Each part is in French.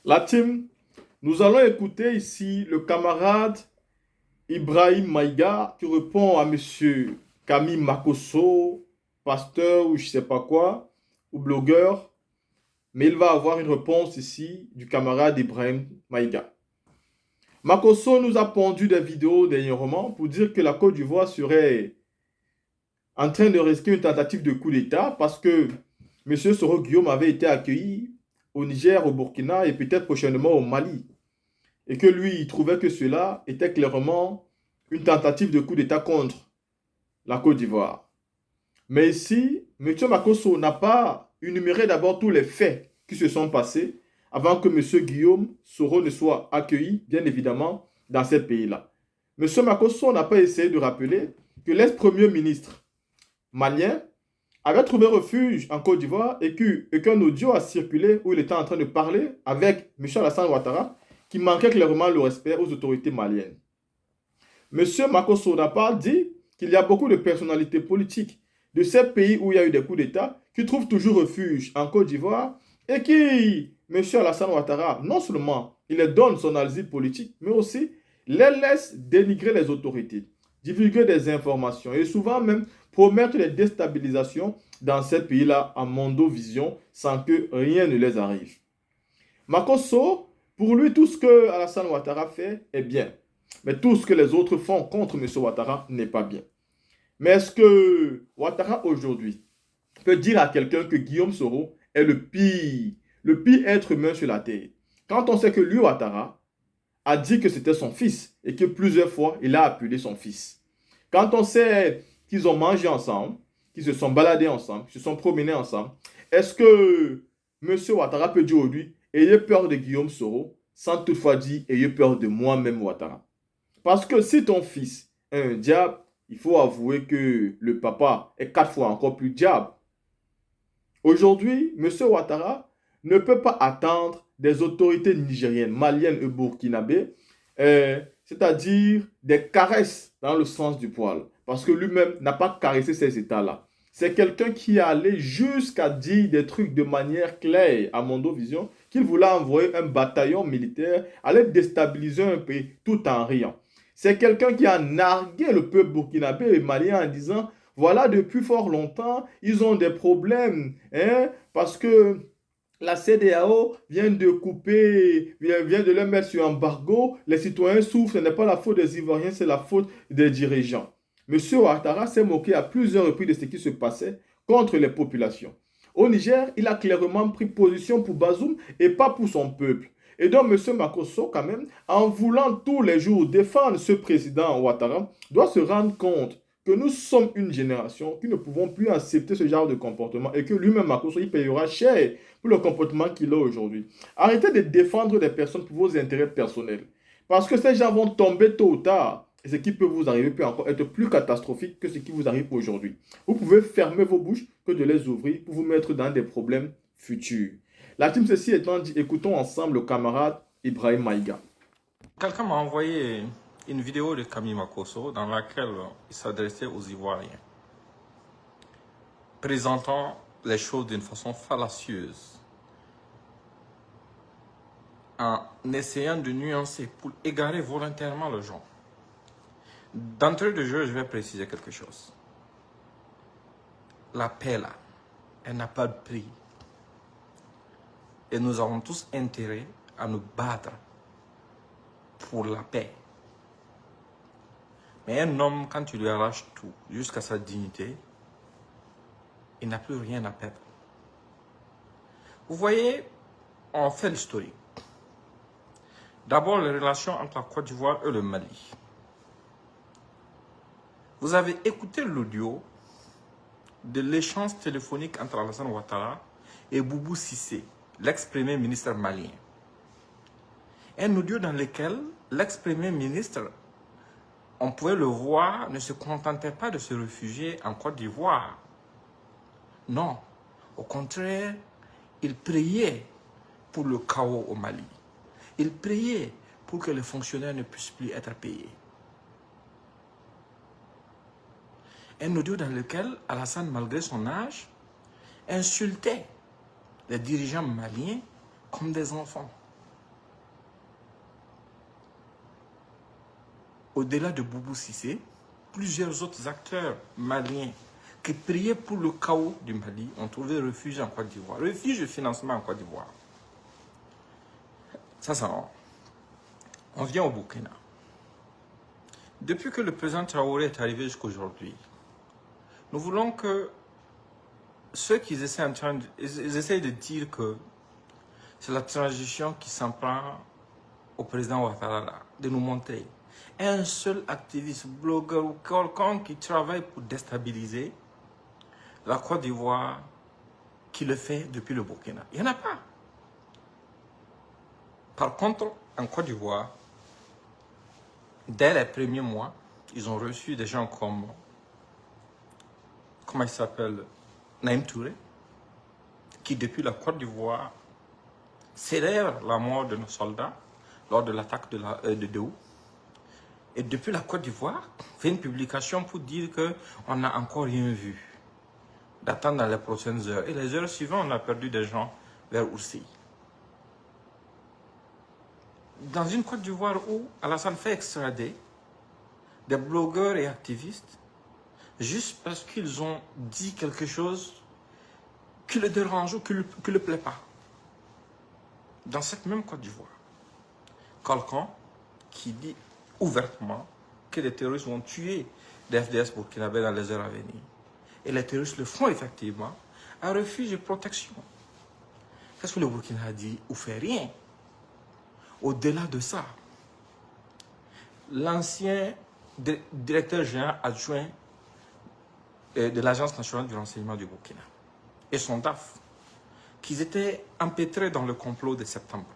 La team, nous allons écouter ici le camarade Ibrahim Maïga qui répond à monsieur Camille Makosso, pasteur ou je sais pas quoi, ou blogueur, mais il va avoir une réponse ici du camarade Ibrahim Maïga. Makosso nous a pondu des vidéos dernièrement pour dire que la Côte d'Ivoire serait en train de risquer une tentative de coup d'État parce que monsieur Soro Guillaume avait été accueilli au Niger, au Burkina et peut-être prochainement au Mali. Et que lui, il trouvait que cela était clairement une tentative de coup d'État contre la Côte d'Ivoire. Mais ici, M. Makosso n'a pas énuméré d'abord tous les faits qui se sont passés avant que M. Guillaume Soro ne soit accueilli, bien évidemment, dans ces pays-là. M. Makosso n'a pas essayé de rappeler que l'ex-premier ministre malien avait trouvé refuge en Côte d'Ivoire et qu'un audio a circulé où il était en train de parler avec M. Alassane Ouattara qui manquait clairement le respect aux autorités maliennes. Monsieur Makosso n'a pas dit qu'il y a beaucoup de personnalités politiques de ces pays où il y a eu des coups d'État qui trouvent toujours refuge en Côte d'Ivoire et qui, monsieur Alassane Ouattara, non seulement il les donne son asile politique, mais aussi les laisse dénigrer les autorités, divulguer des informations et souvent même promettre des déstabilisations dans ces pays-là en mondovision sans que rien ne les arrive. Makosso, pour lui, tout ce que Alassane Ouattara fait est bien. Mais tout ce que les autres font contre M. Ouattara n'est pas bien. Mais est-ce que Ouattara aujourd'hui peut dire à quelqu'un que Guillaume Soro est le pire être humain sur la terre? Quand on sait que lui, Ouattara, a dit que c'était son fils et que plusieurs fois, il a appelé son fils. Quand on sait qu'ils ont mangé ensemble, qu'ils se sont baladés ensemble, qu'ils se sont promenés ensemble, est-ce que M. Ouattara peut dire aujourd'hui, ayez peur de Guillaume Soro, sans toutefois dire, ayez peur de moi-même Ouattara? Parce que si ton fils est un diable, il faut avouer que le papa est 4 fois encore plus diable. Aujourd'hui, M. Ouattara ne peut pas attendre des autorités nigériennes, maliennes et burkinabées, c'est-à-dire des caresses dans le sens du poil. Parce que lui-même n'a pas caressé ces États-là. C'est quelqu'un qui est allé jusqu'à dire des trucs de manière claire à Mondovision qu'il voulait envoyer un bataillon militaire, aller déstabiliser un pays tout en riant. C'est quelqu'un qui a nargué le peuple burkinabé et malien en disant voilà, depuis fort longtemps, ils ont des problèmes, hein, parce que la CEDEAO vient de couper, vient de les mettre sur embargo. Les citoyens souffrent, ce n'est pas la faute des Ivoiriens, c'est la faute des dirigeants. Monsieur Ouattara s'est moqué à plusieurs reprises de ce qui se passait contre les populations. Au Niger, il a clairement pris position pour Bazoum et pas pour son peuple. Et donc, M. Makosso, quand même, en voulant tous les jours défendre ce président Ouattara, doit se rendre compte que nous sommes une génération qui ne pouvons plus accepter ce genre de comportement et que lui-même, Makosso, il payera cher pour le comportement qu'il a aujourd'hui. Arrêtez de défendre des personnes pour vos intérêts personnels. Parce que ces gens vont tomber tôt ou tard. Et ce qui peut vous arriver peut encore être plus catastrophique que ce qui vous arrive aujourd'hui. Vous pouvez fermer vos bouches que de les ouvrir pour vous mettre dans des problèmes futurs. La team, ceci étant dit, écoutons ensemble le camarade Ibrahim Maïga. Quelqu'un m'a envoyé une vidéo de Camille Makosso dans laquelle il s'adressait aux Ivoiriens, présentant les choses d'une façon fallacieuse, en essayant de nuancer pour égarer volontairement le genre. D'entrée de jeu, je vais préciser quelque chose. La paix, là, elle n'a pas de prix. Et nous avons tous intérêt à nous battre pour la paix. Mais un homme, quand tu lui arraches tout, jusqu'à sa dignité, il n'a plus rien à perdre. Vous voyez, on fait l'historique. D'abord, les relations entre la Côte d'Ivoire et le Mali. Vous avez écouté l'audio de l'échange téléphonique entre Alassane Ouattara et Boubou Cissé, l'ex-premier ministre malien. Un audio dans lequel l'ex-premier ministre, on pouvait le voir, ne se contentait pas de se réfugier en Côte d'Ivoire. Non, au contraire, il priait pour le chaos au Mali. Il priait pour que les fonctionnaires ne puissent plus être payés. Un audio dans lequel Alassane, malgré son âge, insultait les dirigeants maliens comme des enfants. au-delà de Boubou Cissé, plusieurs autres acteurs maliens qui priaient pour le chaos du Mali ont trouvé refuge en Côte d'Ivoire. Refuge et financement en Côte d'Ivoire. Ça, on vient au Burkina. Depuis que le président Traoré est arrivé jusqu'à aujourd'hui, nous voulons que ceux qui essaient de dire que c'est la transition qui s'en prend au président Ouattara, de nous montrer un seul activiste, blogueur ou quelqu'un qui travaille pour déstabiliser la Côte d'Ivoire qui le fait depuis le Burkina. Il n'y en a pas. Par contre, en Côte d'Ivoire, dès les premiers mois, ils ont reçu des gens comme, comment il s'appelle, Naïm Touré, qui depuis la Côte d'Ivoire célèbre la mort de nos soldats lors de l'attaque de Déou. Et depuis la Côte d'Ivoire, fait une publication pour dire qu'on n'a encore rien vu, d'attendre dans les prochaines heures. Et les heures suivantes, on a perdu des gens vers Oursi. Dans une Côte d'Ivoire où Alassane fait extrader des blogueurs et activistes juste parce qu'ils ont dit quelque chose qui le dérange ou qui ne le plaît pas. Dans cette même Côte d'Ivoire, quelqu'un qui dit ouvertement que les terroristes vont tuer des FDS burkinabés dans les heures à venir. Et les terroristes le font effectivement à refuge et protection. Qu'est-ce que le Burkina a dit ou fait rien? Au-delà de ça, l'ancien directeur général adjoint de l'Agence nationale du renseignement du Burkina et son DAF, qu'ils étaient empêtrés dans le complot de septembre,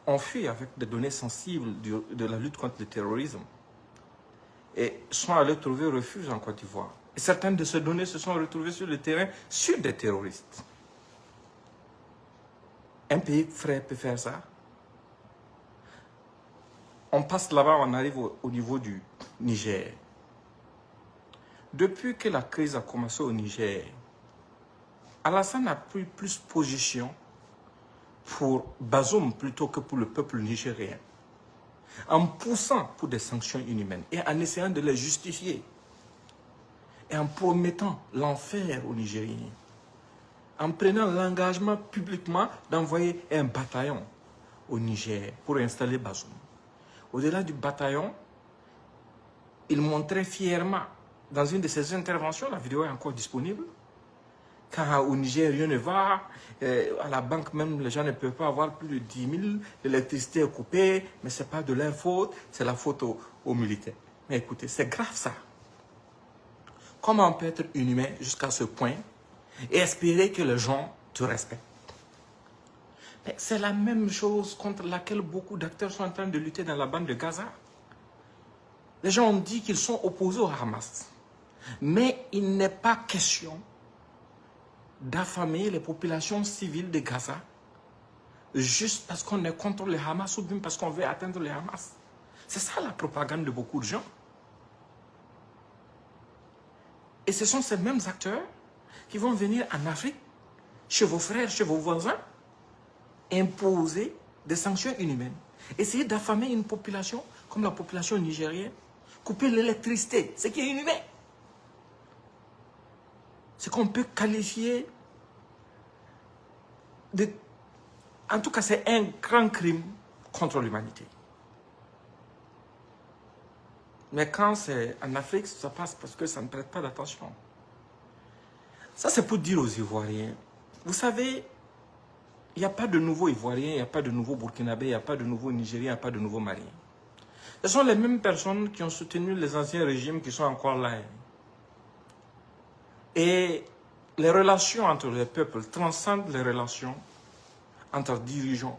ont fui avec des données sensibles de la lutte contre le terrorisme et sont allés trouver refuge en Côte d'Ivoire. Et certaines de ces données se sont retrouvées sur le terrain sur des terroristes. Un pays frère peut faire ça. On passe là-bas, on arrive au niveau du Niger. Depuis que la crise a commencé au Niger, Alassane a pris plus position pour Bazoum plutôt que pour le peuple nigérien, en poussant pour des sanctions inhumaines et en essayant de les justifier, et en promettant l'enfer aux Nigériens, en prenant l'engagement publiquement d'envoyer un bataillon au Niger pour installer Bazoum. Au-delà du bataillon, il montrait fièrement, dans une de ses interventions, la vidéo est encore disponible, quand au Niger, rien ne va, à la banque même, les gens ne peuvent pas avoir plus de 10 000, l'électricité est coupée, mais ce n'est pas de leur faute, c'est la faute aux militaires. Mais écoutez, c'est grave ça. Comment on peut être inhumain jusqu'à ce point et espérer que les gens te respectent? C'est la même chose contre laquelle beaucoup d'acteurs sont en train de lutter dans la bande de Gaza. Les gens ont dit qu'ils sont opposés au Hamas. Mais il n'est pas question d'affamer les populations civiles de Gaza juste parce qu'on est contre le Hamas ou bien parce qu'on veut atteindre le Hamas. C'est ça la propagande de beaucoup de gens. Et ce sont ces mêmes acteurs qui vont venir en Afrique, chez vos frères, chez vos voisins, imposer des sanctions inhumaines. Essayer d'affamer une population comme la population nigérienne, couper l'électricité, ce qui est inhumain. Ce qu'on peut qualifier de... En tout cas, c'est un grand crime contre l'humanité. Mais quand c'est en Afrique, ça passe parce que ça ne prête pas d'attention. Ça, c'est pour dire aux Ivoiriens, vous savez, il n'y a pas de nouveaux Ivoiriens, il n'y a pas de nouveaux Burkinabés, il n'y a pas de nouveaux Nigériens, il n'y a pas de nouveaux Maliens. Ce sont les mêmes personnes qui ont soutenu les anciens régimes qui sont encore là. Et les relations entre les peuples transcendent les relations entre dirigeants.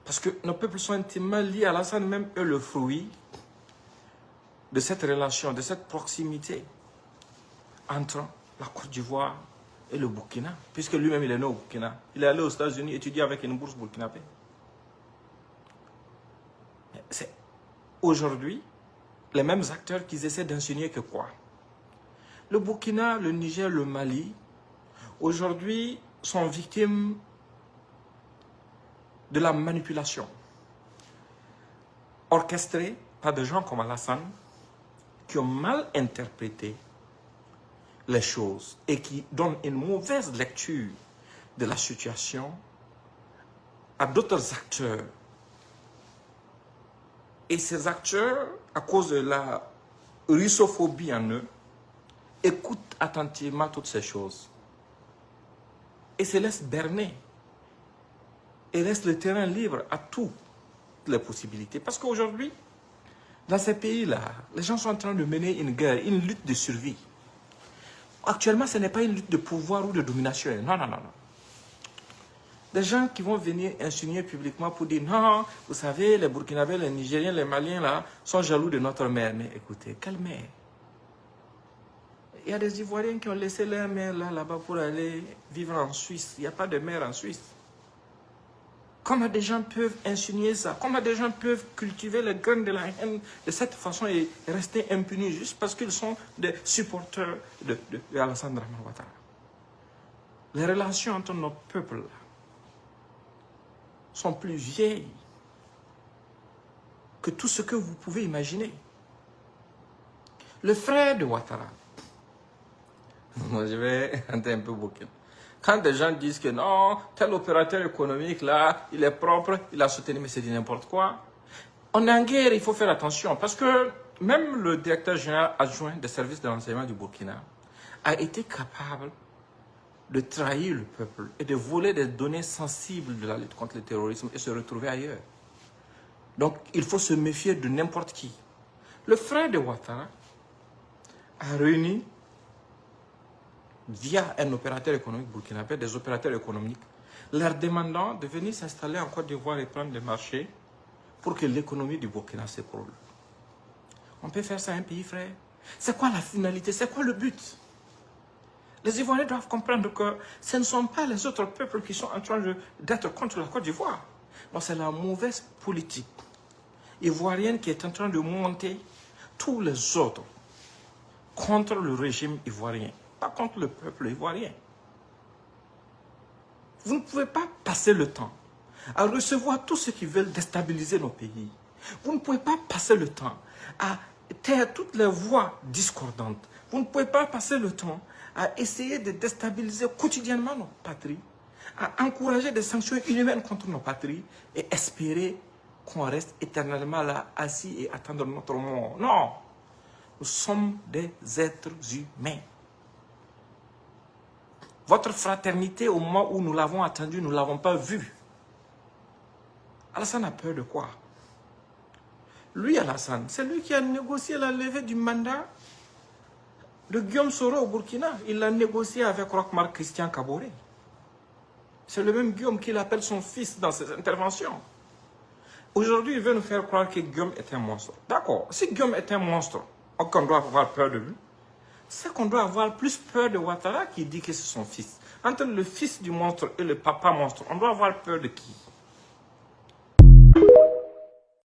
Parce que nos peuples sont intimement liés. Alassane même est le fruit de cette relation, de cette proximité entre la Côte d'Ivoire et le Burkina. Puisque lui-même, il est né au Burkina. Il est allé aux États-Unis étudier avec une bourse burkinabé. C'est aujourd'hui les mêmes acteurs qui essaient d'insinuer que quoi? Le Burkina, le Niger, le Mali, aujourd'hui, sont victimes de la manipulation. orchestré par des gens comme Alassane qui ont mal interprété les choses et qui donnent une mauvaise lecture de la situation à d'autres acteurs. Et ces acteurs, à cause de la russophobie en eux, écoutent attentivement toutes ces choses et se laissent berner et laissent le terrain libre à toutes les possibilités. Parce qu'aujourd'hui, dans ces pays-là, les gens sont en train de mener une guerre, une lutte de survie. Actuellement, ce n'est pas une lutte de pouvoir ou de domination. Non, non, non, non. Des gens qui vont venir insinuer publiquement pour dire non, vous savez, les Burkinabés, les Nigériens, les Maliens là, sont jaloux de notre mère. Mais écoutez, quelle mère? Il y a des Ivoiriens qui ont laissé leur mère là-bas pour aller vivre en Suisse. Il n'y a pas de mère en Suisse. Comment des gens peuvent insinuer ça? Comment des gens peuvent cultiver les graines de la haine de cette façon et rester impunis juste parce qu'ils sont des supporters de Alassane Dramane Ouattara? Les relations entre nos peuples sont plus vieilles que tout ce que vous pouvez imaginer. Le frère de Ouattara, moi je vais entrer un peu beaucoup. Quand des gens disent que non, tel opérateur économique là, il est propre, il a soutenu, mais c'est du n'importe quoi. On est en guerre, il faut faire attention parce que même le directeur général adjoint des services de renseignement du Burkina a été capable de trahir le peuple et de voler des données sensibles de la lutte contre le terrorisme et se retrouver ailleurs. Donc, il faut se méfier de n'importe qui. Le frère de Ouattara a réuni, via un opérateur économique burkinabé, des opérateurs économiques, leur demandant de venir s'installer en Côte d'Ivoire et prendre des marchés pour que l'économie du Burkina s'écroule. On peut faire ça à un pays, frère. C'est quoi la finalité? C'est quoi le but? Les Ivoiriens doivent comprendre que ce ne sont pas les autres peuples qui sont en train d'être contre la Côte d'Ivoire. Non, c'est la mauvaise politique ivoirienne qui est en train de monter tous les autres contre le régime ivoirien, pas contre le peuple ivoirien. Vous ne pouvez pas passer le temps à recevoir tous ceux qui veulent déstabiliser nos pays. Vous ne pouvez pas passer le temps à taire toutes les voix discordantes. Vous ne pouvez pas passer le temps à essayer de déstabiliser quotidiennement nos patries, à encourager des sanctions inhumaines contre nos patries et espérer qu'on reste éternellement là, assis et attendre notre mort. Non! Nous sommes des êtres humains. Votre fraternité, au moment où nous l'avons attendue, nous ne l'avons pas vue. Alassane a peur de quoi? Lui, Alassane, c'est lui qui a négocié la levée du mandat de Guillaume Soro au Burkina. Il l'a négocié avec Roch-Marc Christian Kaboré. C'est le même Guillaume qui l'appelle son fils dans ses interventions. Aujourd'hui, il veut nous faire croire que Guillaume est un monstre. D'accord, si Guillaume est un monstre, qu'on doit avoir peur de lui, c'est qu'on doit avoir plus peur de Ouattara qui dit que c'est son fils. Entre le fils du monstre et le papa monstre, on doit avoir peur de qui?